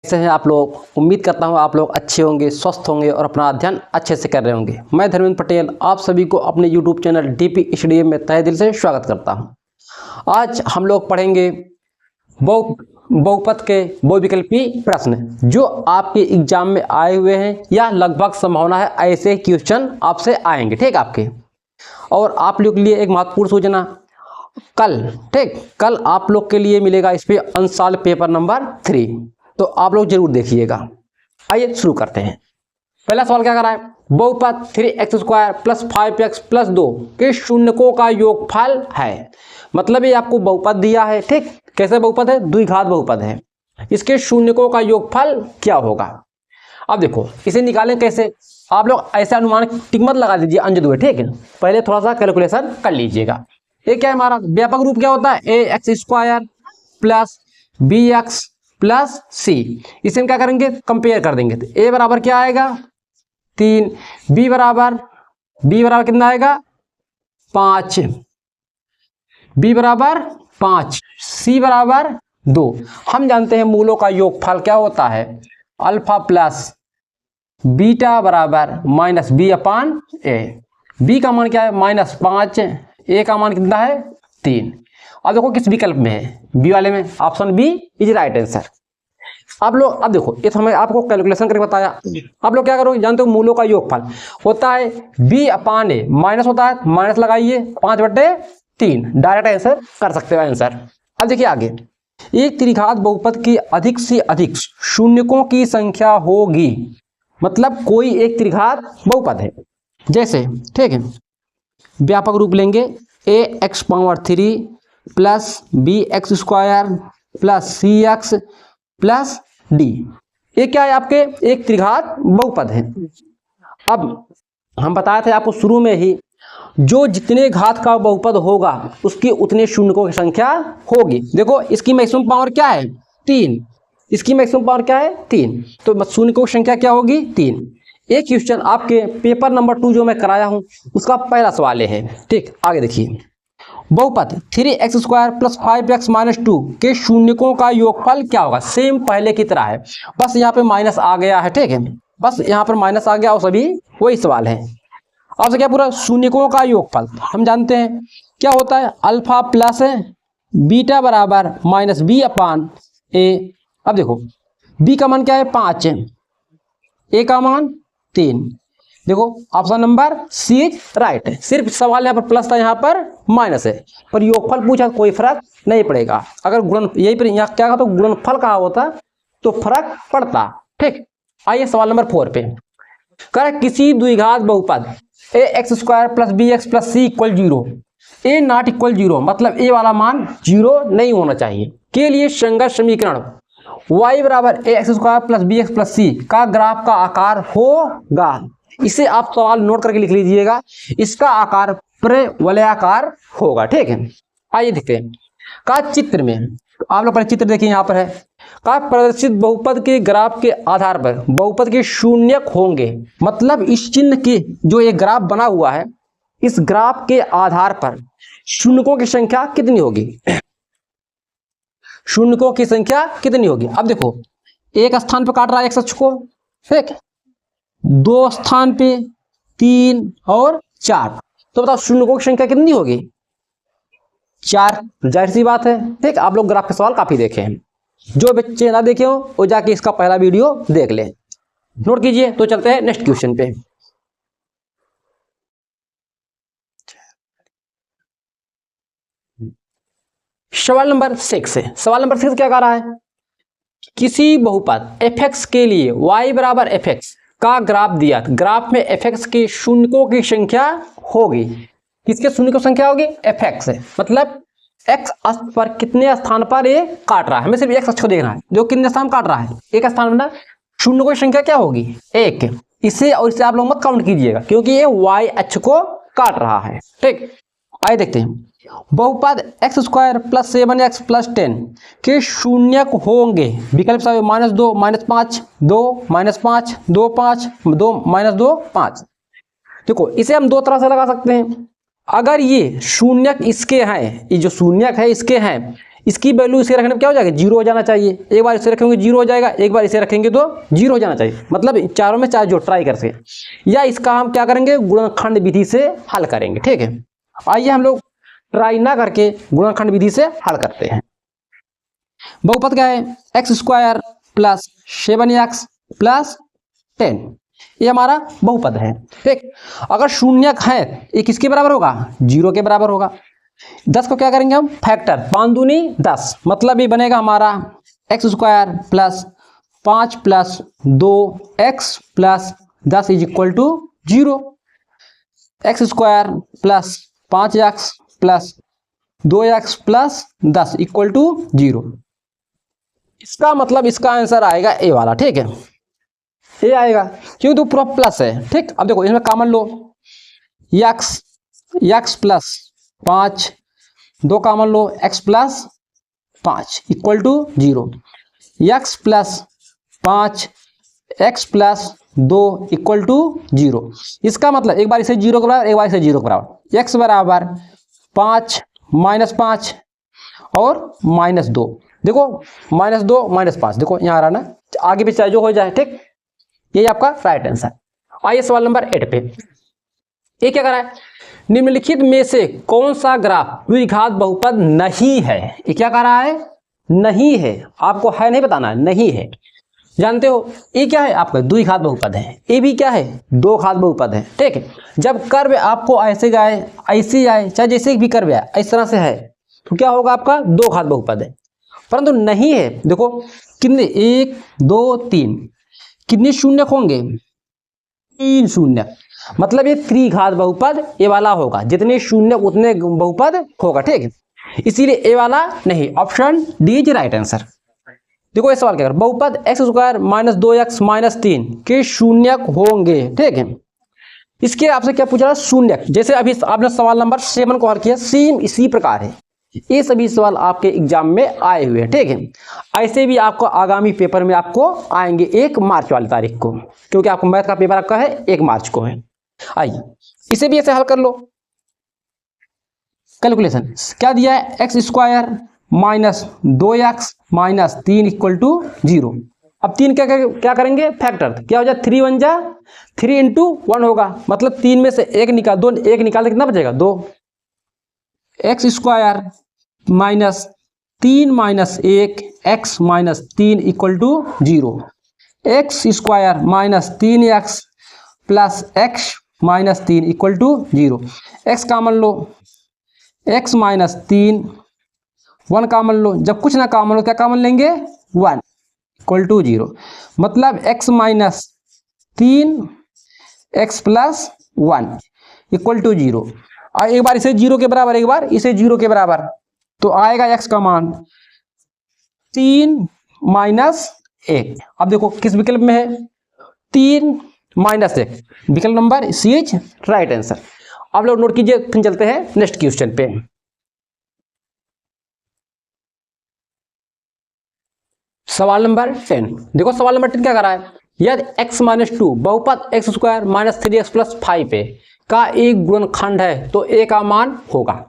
कैसे हैं आप लोग। उम्मीद करता हूं आप लोग अच्छे होंगे, स्वस्थ होंगे और अपना अध्ययन अच्छे से कर रहे होंगे। मैं धर्मेंद्र पटेल आप सभी को अपने YouTube चैनल DP स्टडी में तहे दिल से स्वागत करता हूं। आज हम लोग पढ़ेंगे बहुपद के बहुविकल्पी प्रश्न जो आपके एग्जाम में आए हुए हैं या लगभग संभावना है ऐसे क्वेश्चन आपसे आएंगे। ठीक आपके और आप लोग के लिए एक महत्वपूर्ण सूचना, कल आप लोग के लिए मिलेगा इस पे अंशाल पेपर नंबर 3, तो आप लोग जरूर देखिएगा। आइए शुरू करते हैं। पहला सवाल क्या कर रहा है, बहुपद 3x² + 5x + 2 के शून्यकों का योगफल है। मतलब ये आपको बहुपद दिया है। ठीक, कैसे बहुपद है, द्विघात बहुपद है, इसके शून्यकों का योगफल क्या होगा। अब देखो इसे निकालें कैसे। आप लोग ऐसे अनुमान टिक मत लगा दीजिए अंजदुए, ठीक है, पहले थोड़ा सा कैलकुलेशन कर लीजिएगा। ये क्या है, हमारा व्यापक रूप क्या होता है, ax² + bx + c। इसे हम क्या करेंगे, कंपेयर कर देंगे। तो a बराबर क्या आएगा 3, b बराबर कितना आएगा 5, b बराबर 5, c बराबर 2। हम जानते हैं मूलों का योगफल क्या होता है, अल्फा प्लस बीटा बराबर -b/a। b का मान क्या है -5, a का मान कितना है 3। अब देखो किस विकल्प में है, बी वाले में, option B is right answer. आप लोग अब देखो ये तो हमें आपको कैलकुलेशन करके बताया। आप लोग क्या करोगे, जानते हो मूलों का योगफल होता है b/a, माइनस होता है, माइनस लगाइए 5/3, डायरेक्ट आंसर कर सकते हो आंसर। अब देखिए आगे, एक त्रिघात बहुपद की अधिक से अधिक शून्यकों की संख्या होगी। मतलब कोई एक त्रिघात बहुपद है, जैसे ठीक है, व्यापक रूप लेंगे ax³ + bx² + cx + d। ये क्या है, आपके एक त्रिघात बहुपद है। अब हम बताए थे आपको शुरू में ही, जो जितने घात का बहुपद होगा उसके उतने शून्यकों की संख्या होगी। देखो इसकी मैक्सिमम पावर क्या है 3, इसकी मैक्सिमम पावर क्या है 3, तो शून्यकों की संख्या क्या होगी 3। एक क्वेश्चन आपके पेपर नंबर 2 जो मैं कराया हूं उसका पहला सवाल है। ठीक, आगे देखिए, बहुपद 3x² + 5x - 2 के शून्यकों का योगफल क्या होगा। सेम पहले की तरह है, बस यहाँ पे माइनस आ गया है। ठीक है, बस यहाँ पर माइनस आ गया और सभी वही सवाल है। अब क्या पूरा शून्यकों का योगफल हम जानते हैं क्या होता है, अल्फा प्लस बीटा बराबर -b/a। अब देखो b का मान क्या है 5, a का मान 3। देखो option number C is right है। सिर्फ सवाल यहाँ पर प्लस था, यहाँ पर माइनस है, पर योगफल पूछा कोई फर्क नहीं पड़ेगा। अगर गुणन यही पर यहाँ क्या कहा तो गुणनफल कहा होता तो फर्क पड़ता। ठीक, आइए सवाल नंबर 4 पे, कर किसी द्विघात बहुपद ax² + bx + c = 0, a not equal 0, मतलब a वाला मान 0 नहीं होना चाहिए, के लिए संगत समीकरण y बराबर ax² + bx + c का ग्राफ का आकार होगा। इसे आप सवाल नोट करके लिख लीजिएगा, इसका आकार प्रवलयाकार होगा। ठीक है, आइए देखते हैं का चित्र में। आप लोग पहले चित्र देखिए, यहाँ पर है का प्रदर्शित बहुपद के ग्राफ के आधार पर बहुपद के शून्यक होंगे। मतलब इस चिन्ह के जो ये ग्राफ बना हुआ है, इस ग्राफ के आधार पर शून्यकों की संख्या कितनी होगी, शून्यकों की संख्या कितनी होगी। अब देखो एक स्थान पर काट रहा है एक अक्ष को, ठीक, 2 स्थान पे 3 और 4, तो बताओ शून्यकों की संख्या कितनी होगी 4। जाहिर सी बात है। ठीक, आप लोग ग्राफ के सवाल काफी देखे हैं, जो बच्चे ना देखे हो वो जाके इसका पहला वीडियो देख ले, नोट कीजिए। तो चलते हैं नेक्स्ट क्वेश्चन पे। सवाल नंबर 6 है। सवाल नंबर 6 क्या कह रहा है, किसी बहुपद fx के लिए y बराबर fx का ग्राफ दिया, ग्राफ में fx के शून्यकों की संख्या होगी। किसके शून्यकों की संख्या होगी, fx है। मतलब x अक्ष पर कितने स्थान पर ये काट रहा है, हमें सिर्फ x अक्ष को देखना है, जो कितने स्थान काट रहा है, एक स्थान में। शून्यकों की संख्या क्या होगी 1। इसे और इसे आप लोग मत काउंट कीजिएगा क्योंकि ये y अक्ष को काट रहा है। ठीक, आइए देखते हैं, बहुपद x² + 7x + 10 के शून्यक होंगे। विकल्प सब -2 -5 2 -5 2 5 2 -2 5। देखो इसे हम दो तरह से लगा सकते हैं। अगर ये शून्यक इसके हैं, ये जो शून्यक है इसके हैं, इसकी वैल्यू इसे रखने में क्या हो जाएगा, जीरो हो जाना चाहिए। एक बार इसे रखेंगे जीरो हो जाएगा, एक बार इसे रखेंगे तो जीरो हो जाना चाहिए। मतलब चारों में चाहे जो ट्राई कर सके, या इसका हम क्या करेंगे, गुणनखंड विधि से हल करेंगे। ठीक है, आइए हम लोग ट्राई ना करके गुणनखंड विधि से हल करते हैं। बहुपद क्या है, x square plus 7x plus 10, ये हमारा बहुपद है। ठीक, अगर शून्यक है ये किसके बराबर होगा, जीरो के बराबर होगा। 10 को क्या करेंगे हम, फैक्टर, 5 दूनी 10, मतलब ये बनेगा हमारा x square plus 5 plus 2x plus 10 is equal to 0। X square plus 5x plus 2x plus 10 equal to 0। इसका मतलब इसका आंसर आएगा ए वाला। ठीक है, ये आएगा क्यों, तो पूरा प्लस है। ठीक, अब देखो इसमें कॉमन लो, x प्लस 5, 2 कॉमन लो, x plus 5 equal to 0, x plus 5 x plus 2 equal to 0। इसका मतलब एक बार इसे 0 के बराबर, एक बार इसे 0 के बराबर, x बराबर 5 माइनस 5 और माइनस 2। देखो माइनस 2 माइनस 5, देखो यहाँ आ रहा ना, आगे भी चाहे जो हो जाए। ठीक, ये आपका राइट आंसर। आइए सवाल नंबर 8 पे, ये क्या कर रहा है, निम्नलिखित में से कौन सा ग्राफ द्विघात बहुपद नहीं है। ये क्या कर रहा है, नहीं है, आपको है नहीं बताना है, नहीं है। जानते हो ये क्या है, आपका द्विघात बहुपद है। ये भी क्या है, दो घात बहुपद है। ठीक है, जब कर्व आपको ऐसे जाए, ऐसे आए, चाहे जैसे भी कर्व आए इस तरह से है, तो क्या होगा, आपका दो घात बहुपद है। परंतु नहीं है, देखो कितने, 1 2 3, कितने शून्य होंगे, 3 शून्य, मतलब ये त्रिघात बहुपद ये वाला होगा, जितने शून्य उतने बहुपद होगा। ठीक है, इसीलिए ए वाला नहीं, option D is right answer. देखो ये सवाल क्या कर, बहुपद x square minus 2x minus 3 के शून्यक होंगे। ठीक है, इसके आपसे क्या पूछा, शून्यक, जैसे अभी आपने सवाल नंबर 7 को हल किया, सेम इसी प्रकार है। ये सभी सवाल आपके एग्जाम में आए हुए हैं। ठीक है, ऐसे भी आपको आगामी पेपर में आपको आएंगे 1 मार्च वाली तारीख को, क्योंकि आपको मैथ का पेपर आपका है 1 मार्च को है। आइए इसे भी ऐसे हल कर लो। कैलकुलेशन क्या दिया है, x square minus 2x minus 3 equal to 0। अब 3 क्या करेंगे, फैक्टर, क्या हो जाए, 3 1 जा 3 इंटू 1 होगा, मतलब 3 में से 1 निकाल, 2 1 निकाल कितना बचेगा, 2। X square minus 3 minus 1 x minus 3 equal to 0। X square minus 3x plus x minus 3 equal to 0। X common लो, x माइनस 3, 1 कॉमन लो, जब कुछ ना कॉमन लो क्या कॉमन लेंगे, 1 इक्वल टू 0, मतलब x minus 3 x plus 1 equal to 0। एक बार इसे 0 के बराबर, एक बार इसे 0 के बराबर, तो आएगा x का मान 3 माइनस 1। अब देखो किस विकल्प में है, 3 माइनस 1, विकल्प number C is right answer. आप लोग नोट कीजिए, फिर चलते हैं नेक्स्ट क्वेश्चन पे। सवाल नंबर 10, देखो सवाल नंबर 10 क्या कर रहा है, यदि x माइनस 2 बहुपद x square minus 3x plus 5 का एक गुणनखंड है तो a का मान होगा।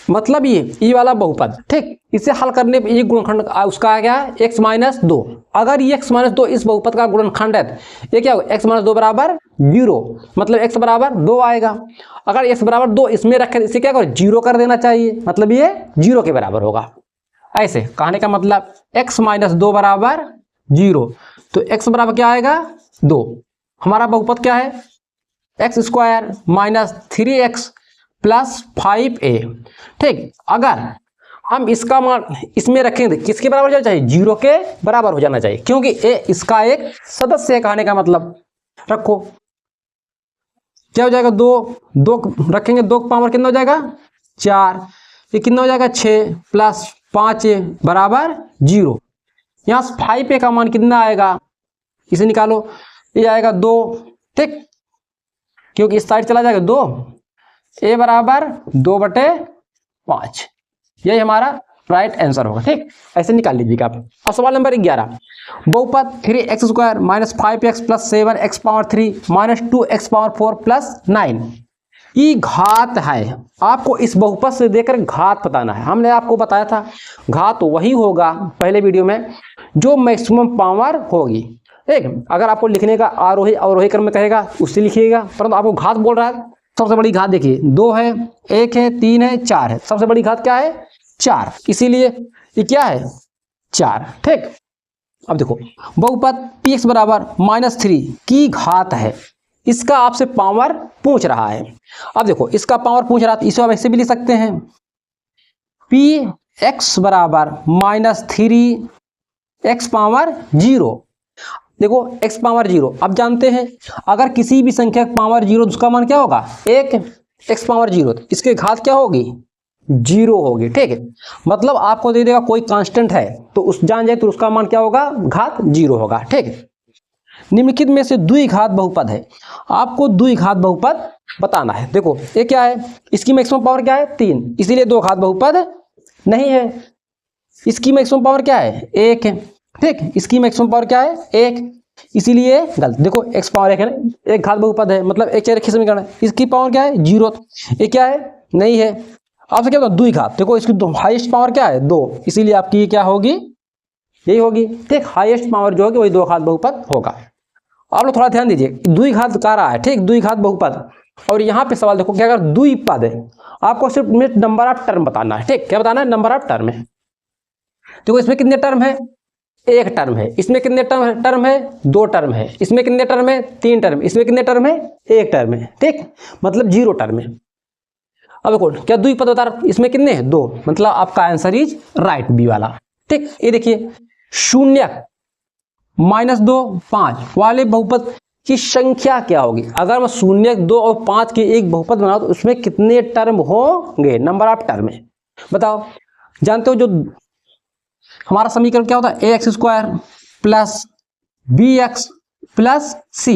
मतलब ये वाला बहुपद, ठीक, इसे हल करने पे ये गुणनखंड उसका आ गया x माइनस 2। अगर ये x माइनस 2 इस बहुपद का गुणनखंड है, ये क्या होगा, x माइनस 2 बराबर 0, मतलब x बराबर 2 आएगा। अगर x बराबर 2 इसमें रखें, इसे क्या करो, 0 कर देना चाहिए, मतलब ये 0 के बराबर होगा। ऐसे कहने का मतलब x माइनस 2 बराबर 0, तो x बराबर क्या आएगा, 2। हमारा बहुपद क्या है, x square minus 3x plus 5a। ठीक, अगर हम इसका मान इसमें रखेंगे, किसके बराबर जाना चाहिए, 0 के बराबर हो जाना चाहिए, क्योंकि a इसका एक सदस्य है। कहने का मतलब रखो, क्या हो जाएगा, 2 रखेंगे, 2 का पावर कितना हो जाएगा, 4, ये कितना हो जाएगा, 6 प्लस 5a बराबर 0। यहाँ 5a का मान कितना आएगा, इसे निकालो, ये आएगा 2। ठीक, क्योंकि इस साइड चला जाएगा 2, a बराबर 2/5, यही हमारा राइट आंसर होगा। ठीक, ऐसे निकाल लीजिएगा आप। अब सवाल नंबर 11, बहुपद 3x square minus 5x plus 7x power 3 minus 2x power 4 plus 9 की घात है। आपको इस बहुपद से देखकर घात बताना है। हमने आपको बताया था घात वही होगा पहले वीडियो में जो मैक्सिमम पावर होगी। ठीक, अगर आपको लिखने का आरोही अवरोही क्रम में कहेगा उससे लिखिएगा, परंतु आपको घात बोल रहा है। सबसे बड़ी घात देखिए 2 है, 1 है, 3 है, 4 है। सबसे बड़ी घात क्या है? 4, इसीलिए ये क्या है? 4। ठीक, अब देखो बहुपद px बराबर -3 की घात है, इसका आपसे पावर पूछ रहा है। अब देखो इसका पावर पूछ रहा है, इसे हम ऐसे भी लिख सकते हैं px बराबर -3 x पावर 0। देखो x पावर 0, अब जानते हैं अगर किसी भी संख्या पावर 0 उसका मान क्या होगा? 1। x पावर 0, इसकी घात क्या होगी? 0 होगी। ठीक है, मतलब आपको दे देगा कोई कांस्टेंट है तो उस जान जाए तो उसका मान क्या होगा? घात 0 होगा। ठीक है, निम्नलिखित में से द्विघात बहुपद है, आपको द्विघात बहुपद बताना है। देखो ये क्या है? इसकी मैक्सिमम पावर क्या है? 3, इसीलिए दो घात बहुपद नहीं है। इसकी मैक्सिमम पावर क्या है? 1 है। ठीक, इसकी मैक्सिमम पावर क्या है? 1, इसीलिए गलत। देखो x पावर 1 है ना, एक घात बहुपद है, मतलब एक चरखी समीकरण है। इसकी पावर क्या है? 0, ये क्या है? नहीं है। आपसे क्या होगा? द्विघात। देखो इसकी हाईएस्ट पावर क्या है? 2, इसीलिए आपकी ये क्या होगी? यही होगी। ठीक, हाईएस्ट पावर जो होगी वही दो घात बहुपद होगा। आप लोग थोड़ा ध्यान दीजिए, द्विघात कह रहा है। ठीक, द्विघात बहुपद, और यहाँ पे सवाल देखो क्या, अगर द्विपद है आपको सिर्फ नंबर ऑफ टर्म बताना है। ठीक, क्या बताना है? नंबर ऑफ टर्म है। देखो इसमें कितने टर्म है? 1 टर्म है। इसमें कितने टर्म है? 2 टर्म है। इसमें कितने टर्म है? 3 टर्म। इसमें कितने टर्म है? 1 टर्म है। ठीक, मतलब 0 टर्म है। अब देखो क्या द्विपद बता रहा, इसमें कितने हैं? 2, मतलब आपका आंसर इज राइट, बी वाला। ठीक, ये देखिए 0, -2, 5 वाले बहुपद की संख्या क्या होगी? अगर मैं 0, 2 और 5 के एक बहुपद बनाऊं तो उसमें कितने टर्म होंगे? नंबर ऑफ टर्म है। बताओ, जानते हो जो हमारा समीकरण क्या होता है? ax² plus bx plus c,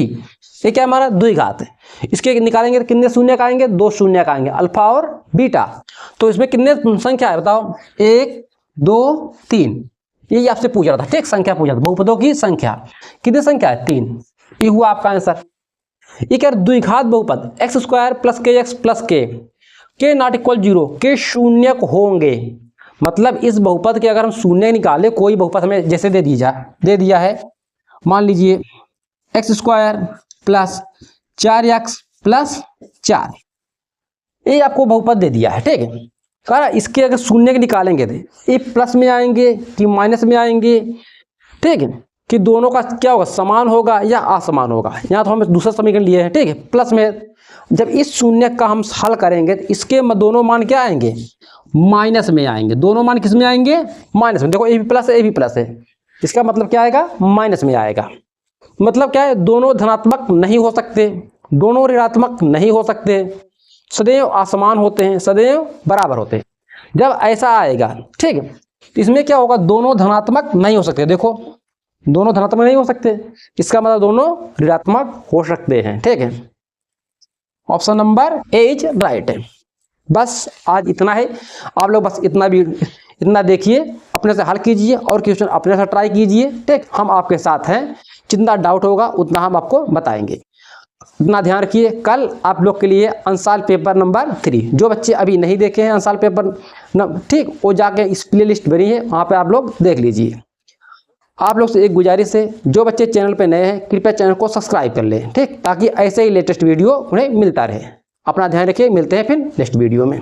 ये क्या हमारा? द्विघात है। इसके निकालेंगे तो कितने शून्य का आएंगे? 2 शून्य का आएंगे, अल्फा और बीटा। तो इसमें कितने संख्या है बताओ? 1, 2, 3। यही आपसे पूछ रहा था। ठीक, संख्या पूछा था, बहुपदों की संख्या। कितनी संख्या है? 3। ये हुआ आपका आंसर। ये क्या? द्विघात बहुपद x² plus kx plus k not equal 0, के शून्य होंगे। मतलब इस बहुपद के अगर हम शून्य निकाले, कोई बहुपद हमें जैसे दे दिया है, मान लीजिए x² प्लस 4x प्लस 4, ये आपको बहुपद दे दिया है। ठीक है, कह रहा इसके अगर शून्य के निकालेंगे तो ये प्लस में आएंगे कि माइनस में आएंगे? ठीक है, कि दोनों का क्या होगा? समान होगा या असमान होगा? यहाँ तो हम दूसरा समीकरण लिए हैं। ठीक है, प्लस में जब इस शून्य का हम हल करेंगे तो इसके दोनों मान क्या आएंगे? माइनस में आएंगे। दोनों मान किस में आएंगे? माइनस में। देखो ए भी प्लस है, ए भी प्लस है, इसका मतलब क्या आएगा? माइनस में आएगा। मतलब क्या है? दोनों धनात्मक नहीं हो सकते, दोनों ऋणात्मक नहीं हो सकते, सदैव असमान होते हैं, सदैव बराबर होते हैं। जब ऐसा आएगा, ठीक है, तो इसमें क्या होगा? दोनों धनात्मक नहीं हो सकते। देखो दोनों धनात्मक नहीं हो सकते, इसका मतलब दोनों ऋणात्मक हो सकते हैं। ठीक है, option number A is right है। बस आज इतना है। आप लोग बस इतना देखिए, अपने से हल कीजिए और क्वेश्चन अपने से ट्राई कीजिए। ठीक, हम आपके साथ हैं, जितना डाउट होगा उतना हम आपको बताएंगे। इतना ध्यान रखिए। कल आप लोग के लिए अंशाल पेपर नंबर 3, जो बच्चे अभी नहीं देखे हैं अंशाल पेपर ठीक, वो जाके इस प्ले लिस्ट बनी है, वहाँ पे आप लोग देख लीजिए। आप लोग से एक गुजारिश है, जो बच्चे चैनल पे नए हैं कृपया चैनल को सब्सक्राइब कर लें। ठीक, ताकि ऐसे ही लेटेस्ट वीडियो उन्हें मिलता रहे। अपना ध्यान रखिए, मिलते हैं फिर नेक्स्ट वीडियो में।